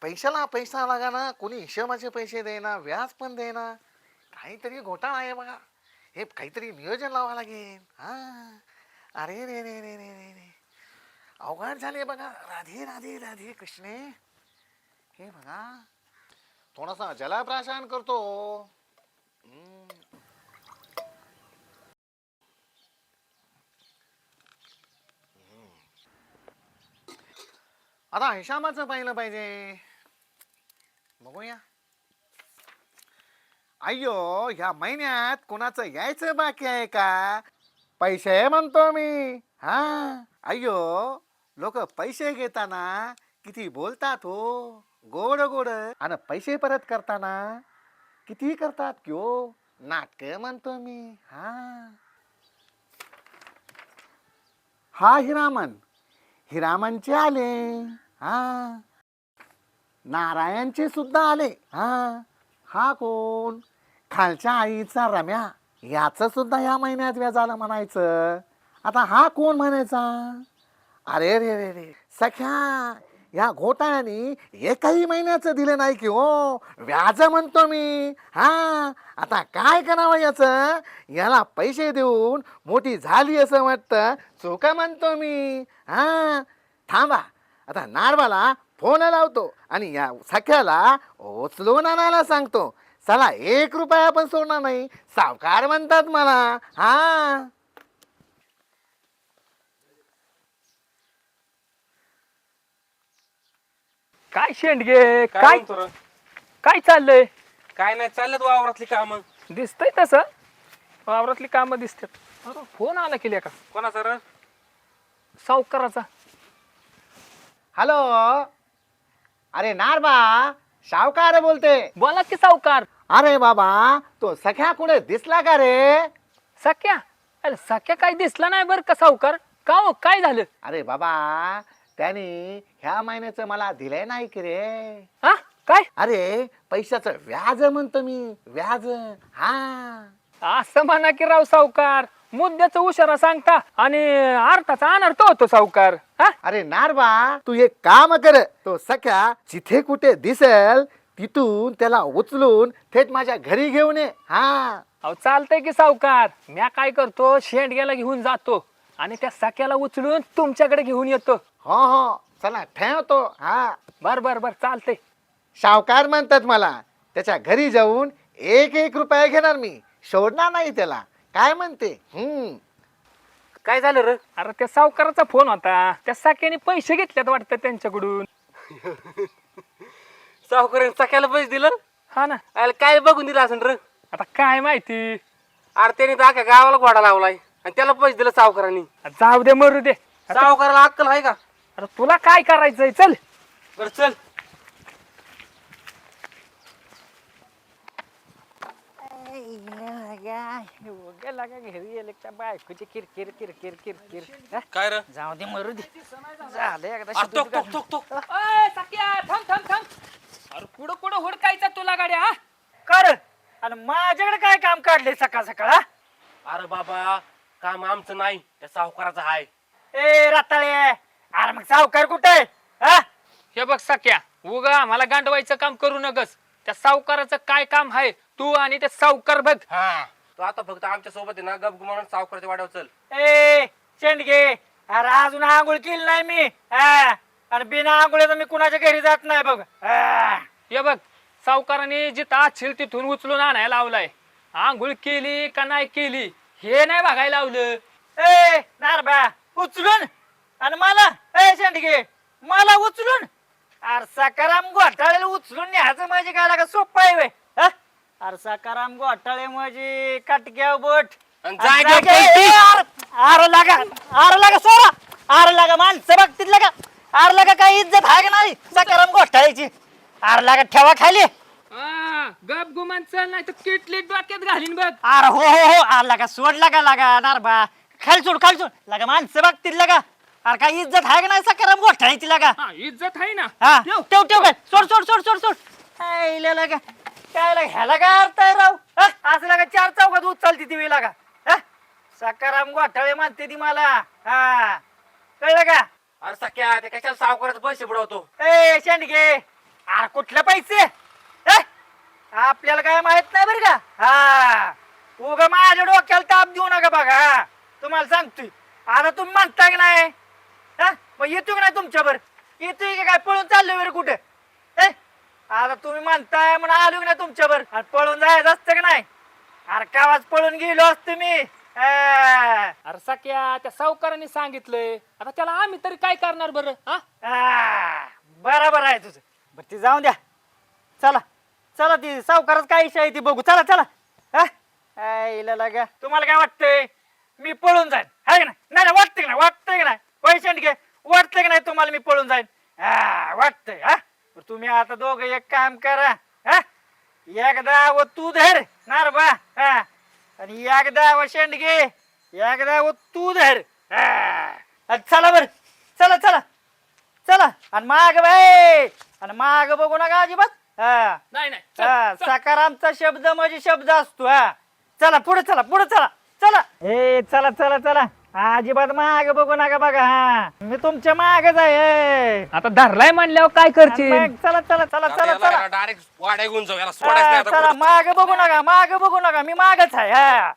पैशाला पैसा लागा ना, कोणी हिशोबाचे पैसे देना, व्याज पण देना. काहीतरी घोटाळा आहे बघा. हे काहीतरी नियोजन लावावं लागेल. हा. अरे रे रे रे रे रे रे, अवघड झाले बघा. राधे राधे राधे कृष्णे. हे बघा, थोडासा जलप्राशन करतो. हम्म. आता हिशामाचं पाहिलं पाहिजे. बघूया. अय्यो, ह्या महिन्यात कोणाचं यायचं बाकी आहे का? पैसे म्हणतो मी. हा. अय्यो, लोक पैसे घेताना किती बोलतात हो, गोड गोड. आणि पैसे परत करताना किती करतात क्यो, नाटक म्हणतो मी. हा. हा हिरामन, हिरामनचे आले. हा. नारायणचे सुद्धा आले. हा. हा कोण? खालच्या आईचा रम्या. याच सुद्धा या महिन्यात व्याज आलं म्हणायचं. आता हा कोण म्हणायचा? अरे रे रे रे, सख्या, या घोटाळ्याने एकही महिन्याचं दिलं नाही की हो, व्याज म्हणतो मी. हा. आता काय करावं याचं? याला पैसे देऊन मोठी झाली असं वाटतं, चोका म्हणतो मी. हा. थांबा, आता नारबाला फोन लावतो आणि या सख्याला उचलून आणायला सांगतो. चला, 1 रुपया पण सोडणार नाही, सावकार म्हणतात मला. हा. काय शेंडगे, काय काय म्हणतो रे? काय चाललंय? काय नाही चाललं वावरातली काम. दिसतंय तसं, वावरातली कामं दिसतात. अरे फोन आला केली का कोणाचा रे? सावकाराचा? हॅलो. अरे नारबा, सावकार बोलते. बोला की सावकार. अरे बाबा, तो सख्या कुठे दिसला का रे? सख्या? अरे सख्या काय दिसला नाही बरं का सावकार. का हो, काय झालं? अरे बाबा, त्याने ह्या महिन्याचं मला दिलंय नाही की रे. हा, काय? अरे पैशाचं व्याज म्हणतो मी, व्याज. हा. असं म्हणा की राव सावकार, मुद्द्याचं उशारा सांगता आणि अर्थाचा अनर्थ होतो सावकार. हा. अरे नारबा, तू एक काम कर. तो सख्या जिथे कुठे दिसेल तिथून त्याला उचलून थेट माझ्या घरी घेऊन ये. हा. अहो चालतंय की सावकार. म्या काय करतो, शेंडग्याला घेऊन जातो आणि त्या सख्याला उचलून तुमच्याकडे घेऊन येतो. हो हो, चला ठेवतो. हा. बर बर बर, चालतंय. सावकार म्हणतात मला. त्याच्या घरी जाऊन 1 रुपया घेणार मी, सोडणार नाही त्याला. काय म्हणते? काय झालं रे? अरे त्या सावकाराचा फोन होता. त्या सख्याने पैसे घेतल्यात वाटतं त्यांच्याकडून. सावकाराने सख्याला पैसे दिलं? हा ना. अरे काय बघून दिलं असं रे? आता काय माहिती. अरे त्याने तर अख्या गावाला घोडा लावलाय आणि त्याला पैसे दिलं सावकारांनी. जाऊ दे, मरू दे. सावकाराला अक्कल आहे का? अरे तुला काय करायचंय, चल. बरं चल. बायकोची किरकिर किरकिर किरकिर. काय रे? जाऊ दे, मरू दे. झालं एकदा. अरे टोक टोक टोक टोक. थांब थांब थांब. अरे पुढं पुढं हुडकायचा तुला गाड्या. हा कर. आणि माझ्याकडे काय काम काढले सकाळ सकाळ? अरे बाबा, काम आमचं नाही, त्या सावकाराचं आहे. ए रताळे, अरे मग सावकार कुठे? हे बघ सख्या, उगा आम्हाला गांडवायचं काम करू नकस. त्या सावकाराचं काय काम आहे तू आणि ते सावकार बघ. हा. तो आता फक्त आमच्या सोबत आहे ना, गप म्हणून सावकाराच्या वाड्यावर चल. ए शेंडगे, अरे अजून आंघोळ केली नाही मी. आणि बिना आंघोळीचं मी कुणाच्या घरी जात नाही बघ. हे बघ, सावकाराने जिथं आछील तिथून उचलून आणायला लावलाय. आंघोळ केली का नाही केली हे नाही बघायला लावलं. ए नारबा, उचलून आणि मला. ए शेंडगे, मला उचलून. अरे सकाराम घोटाळ्याला उचलून न्यायचं म्हणजे काय लागा सोपं आहे व्हय? अरे सकाराम घोटाळे म्हणजे कटक्या बोट. अरे लागा सोरा. अरे लागा माणसं बघतील लागा. अरे लागा काय इज्जत आहे का नाही सकाराम घोटाळ्याची? अरे लागा ठेवा खाली. गप गुमान चल, नाही तर किटली डोक्यात घालीन बघ. अरे हो हो हो. अरे लागा सोड लागा नारबा. खाली सोड लागा माणसं बघतील लागा. अरे काय इज्जत आहे का नाही सकाराम घोटाळ्याची लागा? इज्जत आहे ना. ठेव काय. सोड. लागा काय लागा ह्याला काय अर्थ आहे राव? असं लागा 4 चौकात उचलती ती वेळ लागा. सकाराम घोटाळे म्हणते ती मला. हा, कळलं का? अरे सख्या, ते कशाला सावकाराचे पैसे बुडवतो? ए शेंडगे, अरे कुठले पैसे आपल्याला काय माहित नाही बरं का हा उगा माझ्या डोक्याला ताप देऊ नका बघा हा. तुम्हाला सांगतोय आता तुम्ही म्हणताय की नाही हा? मग येतो की नाही तुमच्यावर येतोय की काय पळून चाललोय बरं कुठे आता तुम्ही म्हणताय म्हणून आलो की नाही तुमच्यावर आणि पळून जायचं असतं की नाही अरे कावाच पळून गेलो असतो मी अरे सख्या त्या सावकारांनी सांगितलंय आता त्याला आम्ही तरी काय करणार बरं हा बरोबर आहे तुझं बरं ती जाऊन द्या चला चला ती सावकारच काय इच्छा आहे ती बघू चला चला हा? आईला लागा तुम्हाला काय वाटतंय मी पळून जाईन हाय की नाही नाही नाही, वाटतंय की नाही वाटतंय की नाही पैसे घे वाटतंय की नाही तुम्हाला मी पळून जाईन वाटतंय हा बरं तुम्ही आता दोघं एक काम करा हा एकदा व तू धर नार बा हा आणि एकदा व शेंडगे एकदा व तू धर आणि चला बर चला चला चला आणि माग बाई आणि माग बघू नका अजिबात हा नाही नाही हा, सकारामचा शब्द म्हणजे शब्द असतो हा चला पुढे चला पुढे चला चला ए चला चला चला अजिबात माग बघू नका बघा हा मी तुमच्या मागच आहे आता धरलाय म्हणल्यावर काय करशील मग चला चला चला चला चला डायरेक्ट वाड्या घेऊन जाऊ याला सोडायचं नाही हा, आता चला पुढं. माग बघू नका मी मागच आहे हा